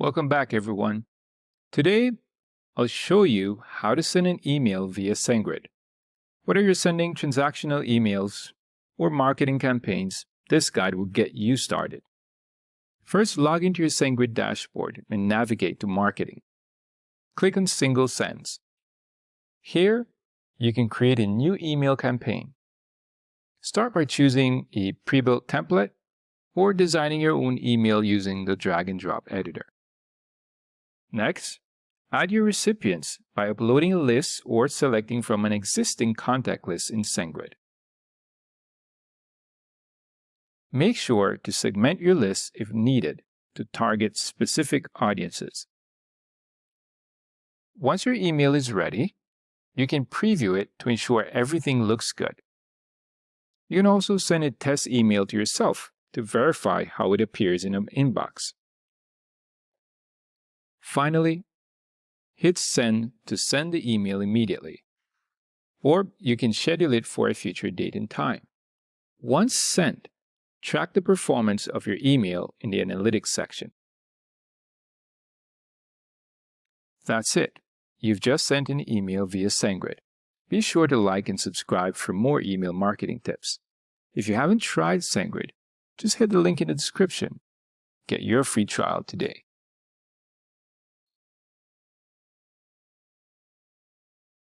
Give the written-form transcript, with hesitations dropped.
Welcome back, everyone. Today, I'll show you how to send an email via SendGrid. Whether you're sending transactional emails or marketing campaigns, this guide will get you started. First, log into your SendGrid dashboard and navigate to Marketing. Click on Single Sends. Here, you can create a new email campaign. Start by choosing a pre-built template or designing your own email using the drag-and-drop editor. Next, add your recipients by uploading a list or selecting from an existing contact list in SendGrid. Make sure to segment your list if needed to target specific audiences. Once your email is ready, you can preview it to ensure everything looks good. You can also send a test email to yourself to verify how it appears in an inbox. Finally, hit Send to send the email immediately, or you can schedule it for a future date and time. Once sent, track the performance of your email in the Analytics section. That's it. You've just sent an email via SendGrid. Be sure to like and subscribe for more email marketing tips. If you haven't tried SendGrid, just hit the link in the description. Get your free trial today.